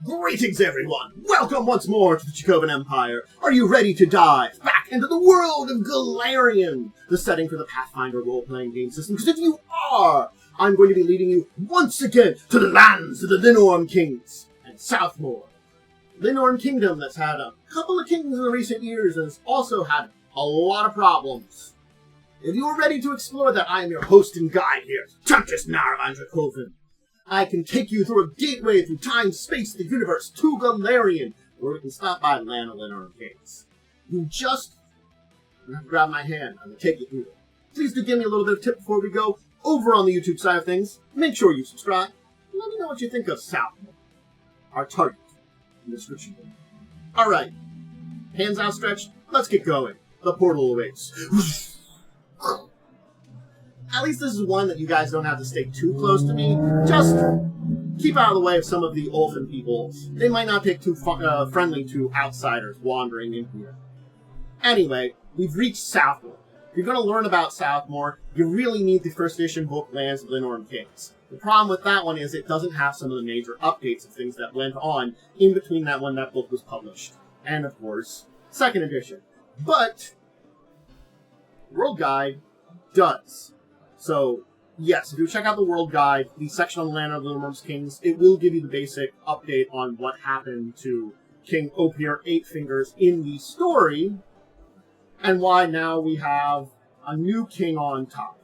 Greetings, everyone! Welcome once more to the Dracovin Empire. Are you ready to dive back into the world of Golarion, the setting for the Pathfinder role-playing game system? Because if you are, I'm going to be leading you once again to the lands of the Linnorm Kings and Southmoor. Linnorm Kingdom that's had a couple of kings in the recent years and has also had a lot of problems. If you are ready to explore that, I am your host and guide here, Tempest Naravan Dracovin. I can take you through a gateway through time, space, the universe, to Golarion, where we can stop by the land of Linnorm Kings. You just grab my hand, I'm going to take you through it. Please do give me a little bit of tip before we go. Over on the YouTube side of things, make sure you subscribe. Let me know what you think of Southmoor, our target, in the description below. Alright, hands outstretched, let's get going. The portal awaits. At least this is one that you guys don't have to stay too close to me. Just keep out of the way of some of the orphan people. They might not take too friendly to outsiders wandering in here. Anyway, we've reached Southmoor. If you're going to learn about Southmoor, you really need the first edition book Lands of Linnorm Kings. The problem with that one is it doesn't have some of the major updates of things that went on in between that when that book was published. And, of course, second edition. But World Guide does. So, yes, if you check out the World Guide, the section on the Land of Linnorm Kings, it will give you the basic update on what happened to King Opir Eightfingers in the story, and why now we have a new king on top.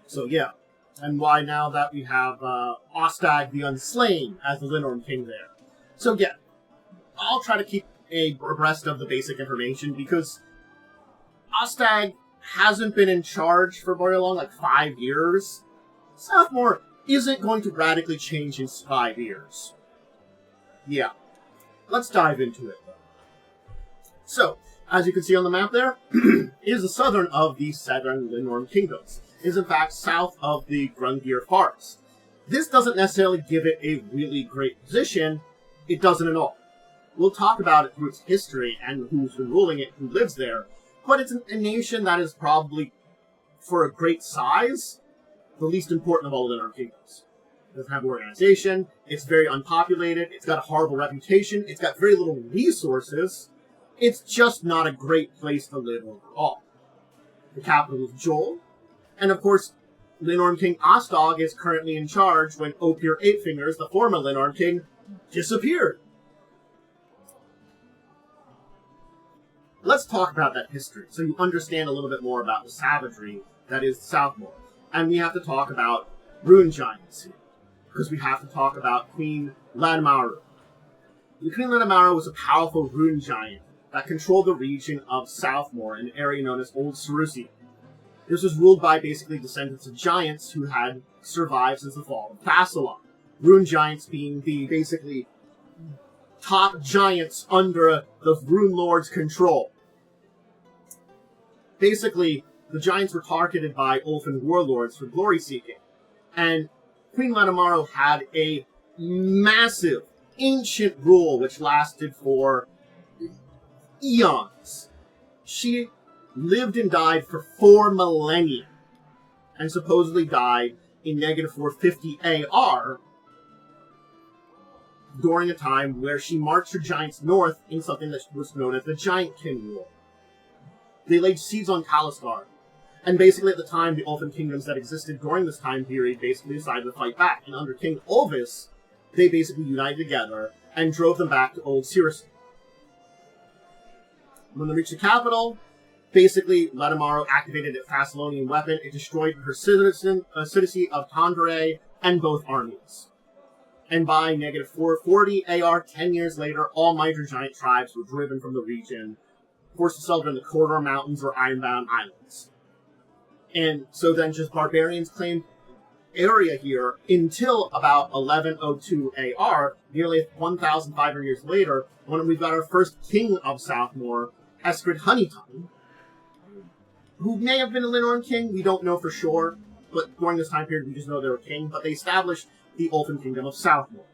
So, yeah, and why now that we have Ostog the Unslain as the Linnorm King there. So, yeah, I'll try to keep abreast of the basic information, because Ostog hasn't been in charge for very long, like 5 years. Southmoor isn't going to radically change in 5 years. Yeah. Let's dive into it, though. So, as you can see on the map there, it is the southern of the southern Linnorm Kingdoms. It is, in fact, south of the Gazetteer Forest. This doesn't necessarily give it a really great position. It doesn't at all. We'll talk about it through its history and who's been ruling it, who lives there. But it's a nation that is probably, for a great size, the least important of all the Linnorm Kingdoms. It doesn't have an organization, it's very unpopulated, it's got a horrible reputation, it's got very little resources. It's just not a great place to live overall. The capital is Joel, and of course, Linnorm King Ostog is currently in charge when Opir Eightfingers, the former Linnorm King, disappeared. Let's talk about that history, so you understand a little bit more about the savagery that is Southmoor. And we have to talk about rune giants here, because we have to talk about Queen Ladamaru. Queen Ladamaru was a powerful rune giant that controlled the region of Southmoor, an area known as Old Cerusia. This was ruled by basically descendants of giants who had survived since the fall of Thassalon. Rune giants being the basically top giants under the Rune Lord's control. Basically, the giants were targeted by Ulfin warlords for glory-seeking, and Queen Ladamaru had a massive, ancient rule which lasted for eons. She lived and died for 4 millennia, and supposedly died in -450 AR, during a time where she marched her giants north in something that was known as the Giant King Rule. They laid siege on Talistar, and basically at the time, the Ulfin kingdoms that existed during this time period basically decided to fight back, and under King Ulvis, they basically united together and drove them back to Old Cerusia. When they reached the capital, basically Ladamaru activated a Thassalonian weapon. It destroyed her city of Tandere and both armies. And by -440 AR, 10 years later, all major giant tribes were driven from the region, forced to settle in the Corridor Mountains or Ironbound Islands. And so then just barbarians claimed area here until about 1102 AR, nearly 1,500 years later, when we've got our first king of Southmoor, Eskrid Honeytongue, who may have been a Linnorm king, we don't know for sure, but during this time period we just know they were king, but they established the Ulfin Kingdom of Southmoor.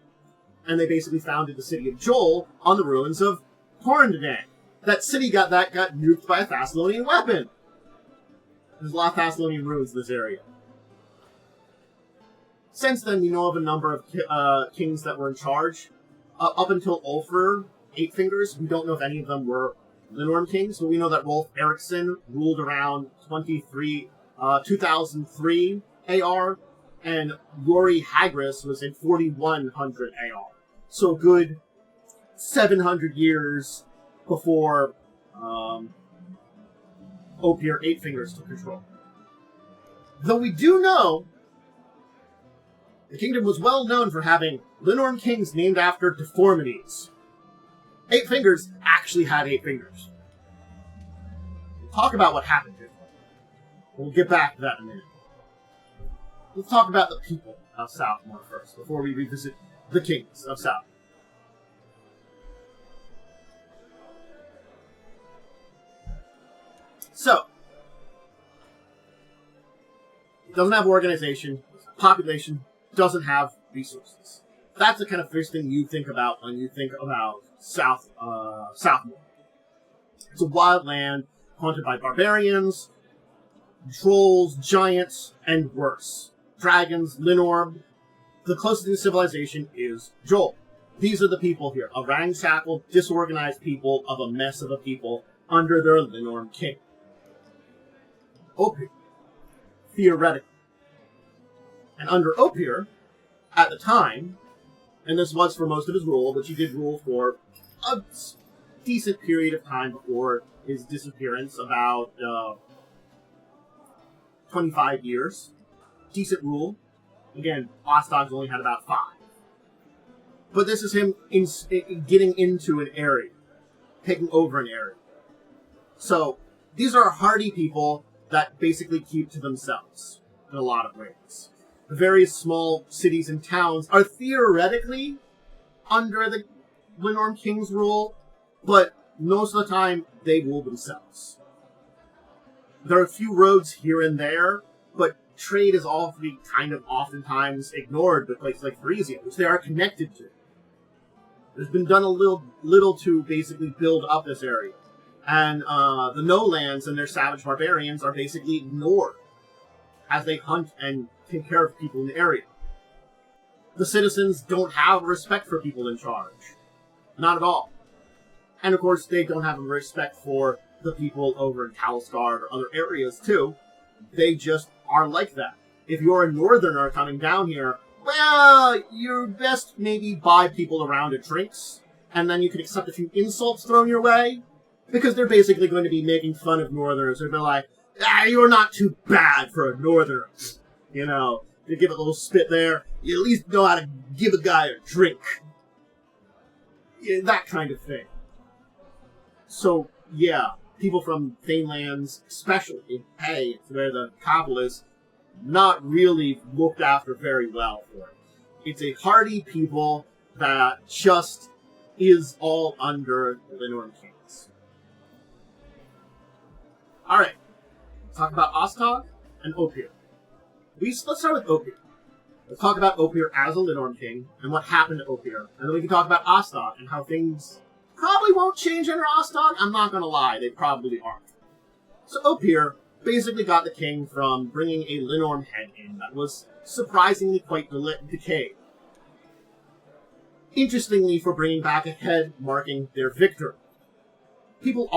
And they basically founded the city of Joel on the ruins of Torrendane. That city got nuked by a Thassalonian weapon. There's a lot of Thassalonian ruins in this area. Since then, we know of a number of kings that were in charge. Up until Ulfr, Eightfingers, we don't know if any of them were Linnorm kings, but we know that Rolf Eriksson ruled around 2003 AR, and Rory Hagris was in 4100 AR. So a good 700 years before Opir Eightfingers took control. Though we do know the kingdom was well known for having Linnorm kings named after deformities. Eightfingers actually had 8 fingers. We'll talk about what happened here. We'll get back to that in a minute. Let's talk about the people of Southmoor first, before we revisit the kings of South. So, it doesn't have organization, population, doesn't have resources. That's the kind of first thing you think about when you think about Southmoor. It's a wild land haunted by barbarians, trolls, giants, and worse. Dragons, Linnorm. The closest to civilization is Joel. These are the people here. A ramshackle, disorganized people of a mess of a people under their Linnorm king. Opir. Theoretically. And under Opir, at the time, and this was for most of his rule, but he did rule for a decent period of time before his disappearance, about 25 years. Decent rule. Again, Ostog's only had about 5. But this is him getting into an area, taking over an area. So, these are hardy people that basically keep to themselves in a lot of ways. The various small cities and towns are theoretically under the Linnorm King's rule, but most of the time they rule themselves. There are a few roads here and there, but trade is oftentimes ignored with places like Frisia, which they are connected to. There's been done a little to basically build up this area. And the No-Lands and their savage barbarians are basically ignored as they hunt and take care of people in the area. The citizens don't have respect for people in charge. Not at all. And of course, they don't have a respect for the people over in Kalsgard or other areas too. They just are like that. If you're a northerner coming down here, well, you're best maybe buy people around at drinks, and then you can accept a few insults thrown your way, because they're basically going to be making fun of northerners. They're like, you're not too bad for a northerner. You know, you give it a little spit there, you at least know how to give a guy a drink. Yeah, that kind of thing. So, yeah, people from Thanelands, especially, hey, where the capital is, not really looked after very well for it. It's a hardy people that just is all under the Linnorm Kings. Alright, let's talk about Ostog and Opir. Let's start with Opir. Let's talk about Opir as a Linnorm King and what happened to Opir. And then we can talk about Ostog and how things probably won't change under Ostog. I'm not going to lie, they probably aren't. So Opir basically got the king from bringing a Linnorm head in that was surprisingly quite decayed. Interestingly, for bringing back a head marking their victory. People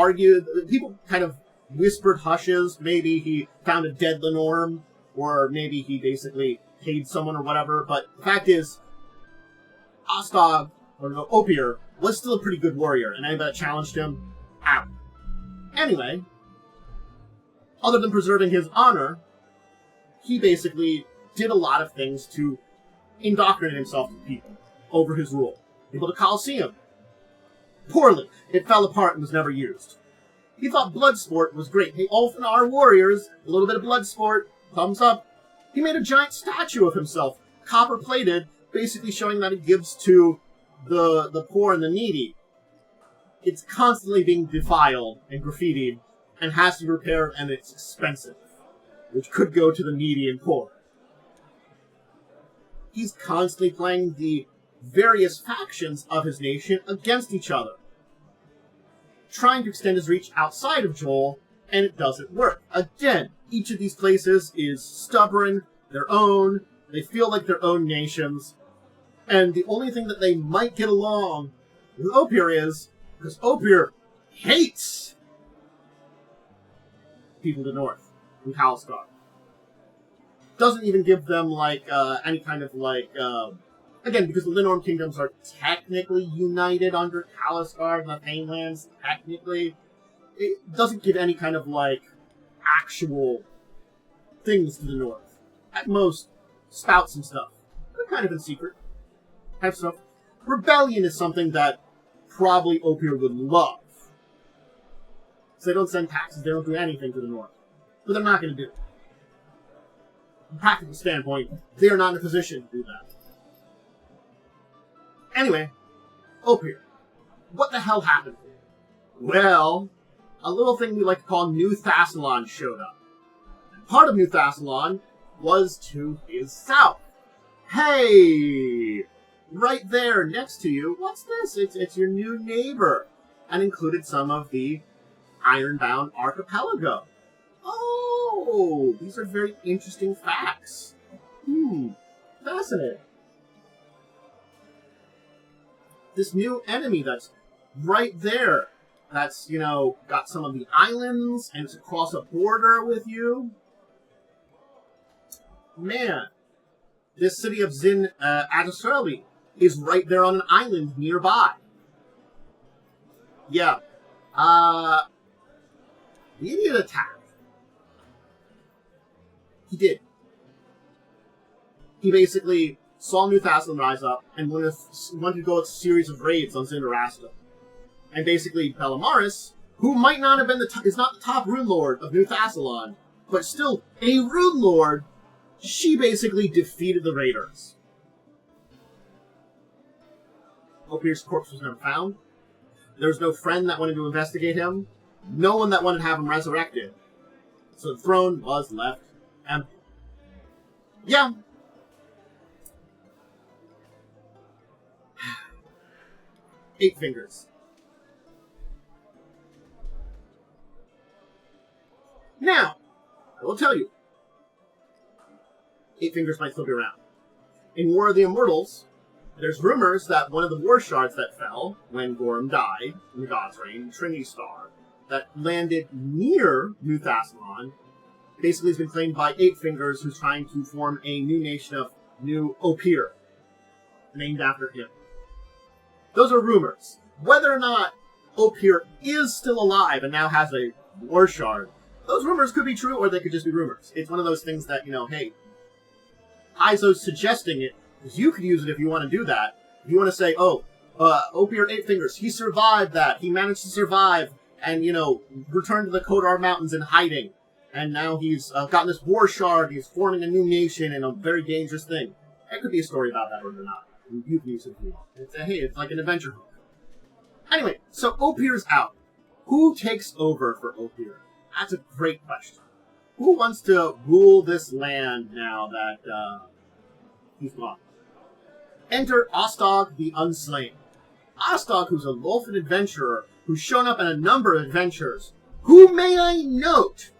kind of whispered hushes, maybe he found a dead Linnorm, or maybe he basically paid someone or whatever, but the fact is, Opir was still a pretty good warrior, and anybody that challenged him, out. Anyway, other than preserving his honor, he basically did a lot of things to indoctrinate himself to people over his rule. He built a Colosseum. Poorly. It fell apart and was never used. He thought blood sport was great. Hey, often our warriors, a little bit of blood sport, thumbs up. He made a giant statue of himself, copper-plated, basically showing that he gives to the poor and the needy. It's constantly being defiled and graffitied, and has to be repaired, and it's expensive, which could go to the needy and poor. He's constantly playing the various factions of his nation against each other, trying to extend his reach outside of Joel, and it doesn't work. Again, each of these places is stubborn, their own, They feel like their own nations. And the only thing that they might get along with Opir is, because Opir hates people to the north in Kalskar. Doesn't even give them, like, any kind of, like, again, because the Linnorm kingdoms are technically united under Kalskar, the Painlands, technically. It doesn't give any kind of, like, actual things to the north. At most, spouts and stuff. But kind of in secret. Type stuff. Rebellion is something that probably Opir would love. So they don't send taxes, they don't do anything to the north. But they're not going to do it. From a practical standpoint, they are not in a position to do that. Anyway, Opir. What the hell happened here? Well, a little thing we like to call New Thassalon showed up. And part of New Thassalon was to his south. Hey! Right there, next to you, what's this? It's your new neighbor. And included some of the Ironbound Archipelago. Oh! These are very interesting facts. Fascinating. This new enemy that's right there, that's, you know, got some of the islands, and it's across a border with you. Man, this city of Zin Adasrali is right there on an island nearby. Yeah. The idiot attacked. He did. He basically saw New Thassalon rise up and wanted to go a series of raids on Zindarasta. And basically, Belamaris, who might not have been is not the top rune lord of New Thassalon, but still a rune lord, she basically defeated the raiders. Opir's corpse was never found. There was no friend that wanted to investigate him. No one that wanted to have him resurrected. So the throne was left empty. Yeah. Eightfingers. Now, I will tell you, Eightfingers might still be around. In War of the Immortals, there's rumors that one of the war shards that fell when Gorm died in the God's Reign, Trinity Star, that landed near New Thassalon, basically has been claimed by Eightfingers, who's trying to form a new nation of New Opir, named after him. Those are rumors. Whether or not Opir is still alive and now has a war shard, those rumors could be true or they could just be rumors. It's one of those things that, you know, hey, Paizo's suggesting it, because you could use it if you want to do that. If you want to say, oh, Opir Eightfingers, he survived that. He managed to survive and, you know, return to the Kodar Mountains in hiding. And now he's gotten this war shard, he's forming a new nation and a very dangerous thing. That could be a story about that or not. You can use it if you want. It's like an adventure book. Anyway, so Opir's out. Who takes over for Opir? That's a great question. Who wants to rule this land now that he's gone? Enter Ostog the Unslain. Ostog, who's a Lolfin adventurer, who's shown up in a number of adventures, who, may I note,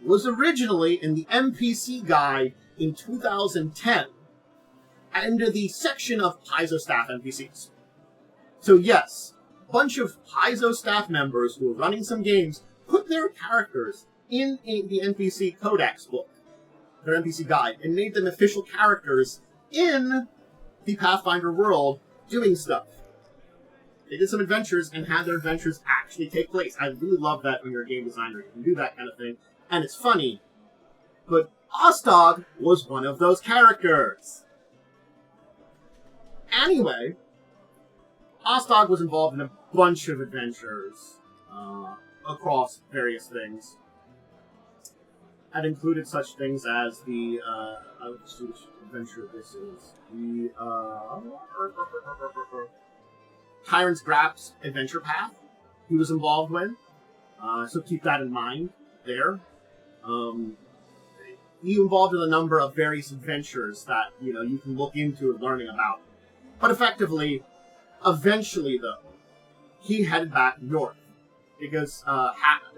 was originally in the NPC guide in 2010, under the section of Paizo staff NPCs. So yes, a bunch of Paizo staff members who were running some games put their characters in the NPC Codex book, their NPC guide, and made them official characters in the Pathfinder world doing stuff. They did some adventures and had their adventures actually take place. I really love that when you're a game designer. You can do that kind of thing. And it's funny. But Ostog was one of those characters. Anyway, Ostog was involved in a bunch of adventures across various things. That included such things as the, let's see which adventure this is. The, Tyrant's Grap's adventure path he was involved with. So keep that in mind there. He involved in a number of various adventures that, you know, you can look into and learning about. But effectively, eventually though, he headed back north. Because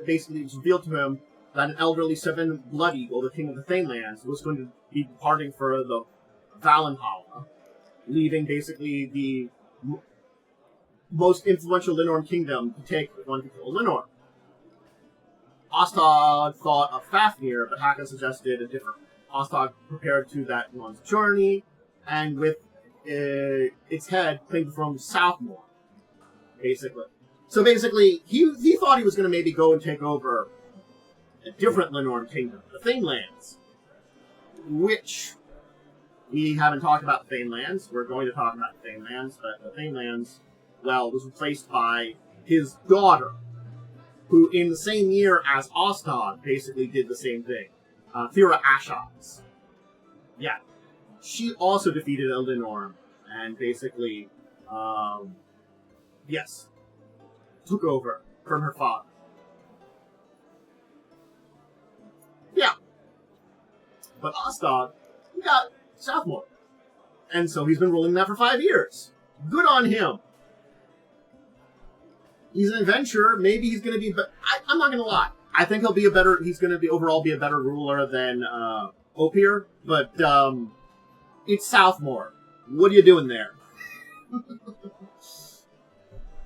basically it was revealed to him that an elderly 7 Blood Eagle, the king of the Thanelands, was going to be departing for the Valenhalla, leaving basically the most influential Linnorm kingdom to take one to kill Linnorm. Ostog thought of Fafnir, but Hakon suggested a different. Ostog prepared to that one's journey, and with its head claimed from Southmoor, basically. So basically, he thought he was going to maybe go and take over a different Linnorm kingdom, the Thanelands, which we haven't talked about the Thanelands. We're going to talk about the Thanelands, but the Thanelands, well, was replaced by his daughter, who in the same year as Ostog basically did the same thing. Thera Ashox. Yeah. She also defeated a Linnorm, and basically, yes, took over from her father. Yeah. But Ostog, he got Southmoor. And so he's been ruling that for 5 years. Good on him. He's an adventurer. Maybe he's going to be... But I'm not going to lie. I think he'll be a better... He's going to be overall be a better ruler than Opir. But it's Southmoor. What are you doing there?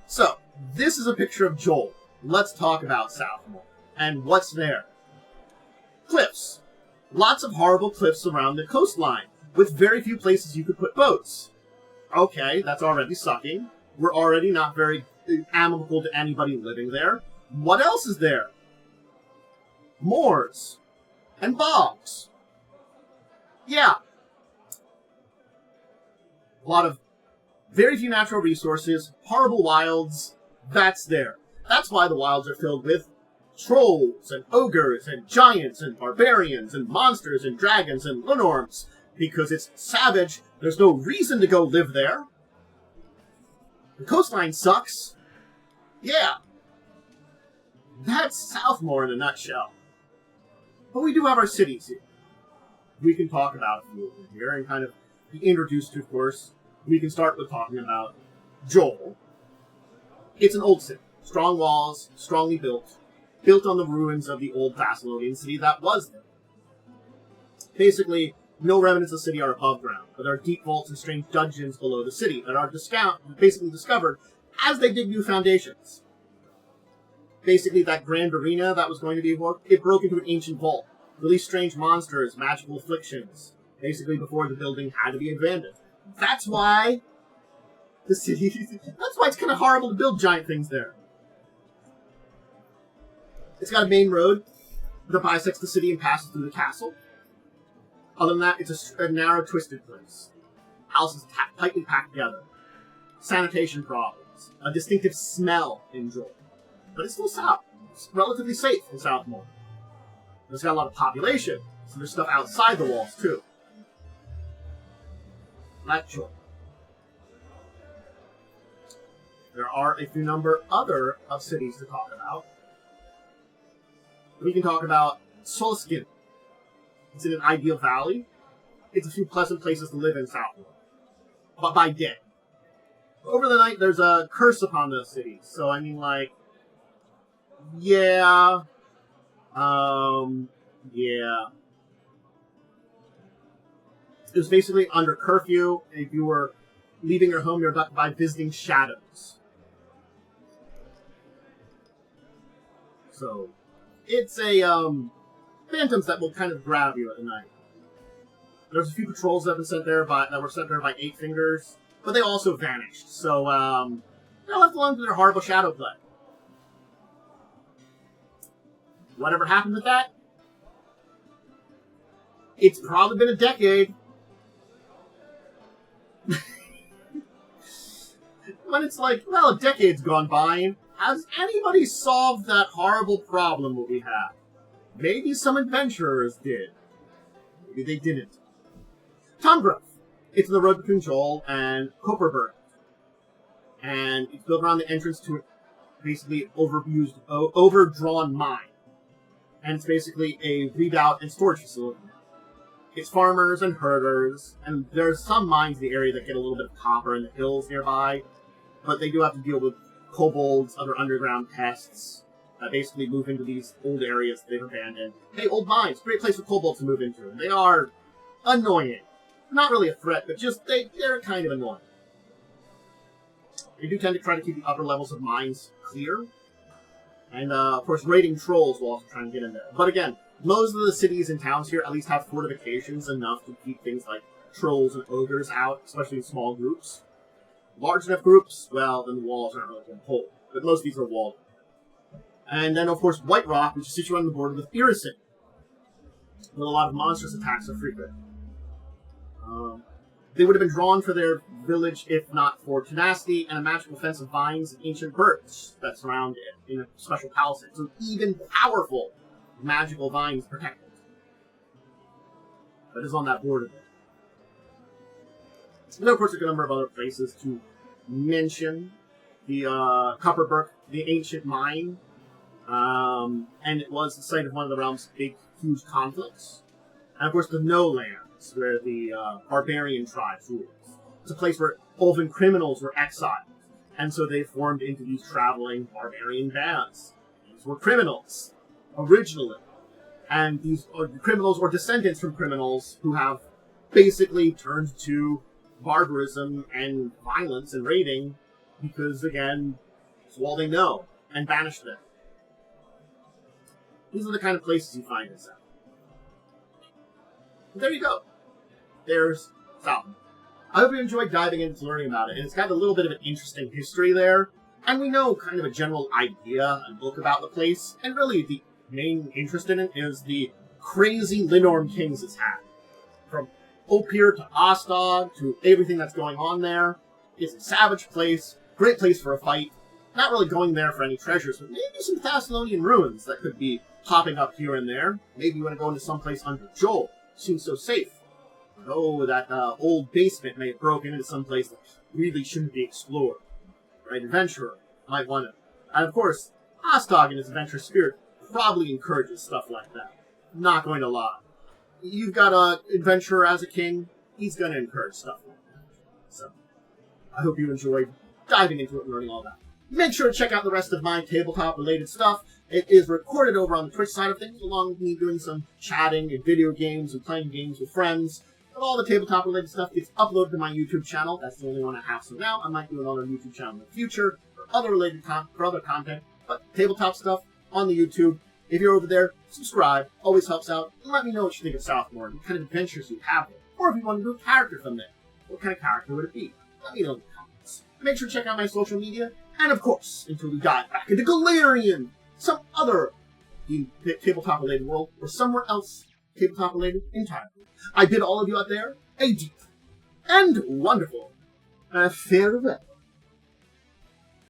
So, this is a picture of Joel. Let's talk about Southmoor. And what's there? Cliffs. Lots of horrible cliffs around the coastline, with very few places you could put boats. Okay, that's already sucking. We're already not very amenable to anybody living there. What else is there? Moors. And bogs. Yeah. A lot of very few natural resources, horrible wilds. That's there. That's why the wilds are filled with trolls and ogres and giants and barbarians and monsters and dragons and Linnorms. Because it's savage, there's no reason to go live there. The coastline sucks. Yeah. That's Southmoor in a nutshell. But we do have our cities here. We can talk about a few of them here and kind of be introduced to, of course. We can start with talking about Joel. It's an old city. Strong walls, strongly built. Built on the ruins of the old Thessalonian city that was there. Basically, no remnants of the city are above ground, but there are deep vaults and strange dungeons below the city that are basically discovered as they dig new foundations. Basically, that grand arena that was going to be worked, it broke into an ancient vault. Released strange monsters, magical afflictions, basically before the building had to be abandoned. That's why the city... That's why it's kind of horrible to build giant things there. It's got a main road that bisects the city and passes through the castle. Other than that, it's a narrow, twisted place. Houses tightly packed together. Sanitation problems. A distinctive smell in Joel. But it's still south. It's relatively safe in Southmoor. It's got a lot of population, so there's stuff outside the walls, too. Like Joel. There are a few number other of cities to talk about. We can talk about Solskin. It's in an ideal valley. It's a few pleasant places to live in Southmoor. But by day. Over the night, there's a curse upon those cities. So, I mean, like... Yeah. Yeah. It was basically under curfew. If you were leaving your home, you're abducted by visiting shadows. So, it's a, phantoms that will kind of grab you at the night. There's a few patrols that were sent there by Eightfingers, but they also vanished. So, they're left alone to their horrible shadow play. Whatever happened with that? It's probably been a decade. When it's like, well, a decade's gone by. Has anybody solved that horrible problem that we had? Maybe some adventurers did. Maybe they didn't. Tomgrove. It's the road between Joel and Copperberg. And it's built around the entrance to a basically overdrawn mine. And it's basically a redoubt and storage facility. It's farmers and herders, and there's some mines in the area that get a little bit of copper in the hills nearby, but they do have to deal with kobolds, other underground pests, that basically move into these old areas that they've abandoned. Hey, old mines, great place for kobolds to move into. They are annoying. Not really a threat, but just they're kind of annoying. They do tend to try to keep the upper levels of mines clear. And, of course, raiding trolls will also try and get in there. But again, most of the cities and towns here at least have fortifications enough to keep things like trolls and ogres out, especially in small groups. Large enough groups, well, then the walls aren't really going to hold. But most of these are walled. And then, of course, White Rock, which is situated on the border with Irison, where a lot of monstrous attacks are frequent. They would have been drawn for their village if not for tenacity and a magical fence of vines and ancient birds that surround it in a special palisade. So even powerful magical vines protect it. That is on that border there. And then, of course, there's a number of other places to mention. The Copperberg, the ancient mine, and it was the site of one of the realm's big, huge conflicts. And, of course, the No Lands, where the barbarian tribes ruled. It's a place where elven criminals were exiled, and so they formed into these traveling barbarian bands. These were criminals, originally. And these are criminals or descendants from criminals who have basically turned to barbarism and violence and raiding because, again, it's all they know, and banished them. These are the kind of places you find this at. But there you go. There's Southmoor. I hope you enjoyed diving into learning about it, and it's got a little bit of an interesting history there, and we know kind of a general idea and book about the place, and really the main interest in it is the crazy Linnorm kings it's had. From Opir to Ostog to everything that's going on there. It's a savage place, great place for a fight. Not really going there for any treasures, but maybe some Thessalonian ruins that could be popping up here and there. Maybe you want to go into someplace under Joel. Seems so safe. Oh, that old basement may have broken into someplace that really shouldn't be explored. Right, adventurer might want to. And of course, Ostog in his adventurous spirit probably encourages stuff like that. Not going to lie. You've got an adventurer as a king, he's going to encourage stuff like that. So, I hope you enjoyed diving into it and learning all that. Make sure to check out the rest of my tabletop-related stuff. It is recorded over on the Twitch side of things, along with me doing some chatting and video games and playing games with friends. But all the tabletop-related stuff gets uploaded to my YouTube channel. That's the only one I have so now. I might do another YouTube channel in the future for other other content. But tabletop stuff on the YouTube. If you're over there, subscribe. Always helps out. And let me know what you think of Southmoor and what kind of adventures you have there. Or if you want to do a character from there. What kind of character would it be? Let me know in the comments. Make sure to check out my social media. And of course, until we dive back into Golarion, some other tabletop-related world, or somewhere else tabletop-related entirely, I bid all of you out there a deep and wonderful farewell.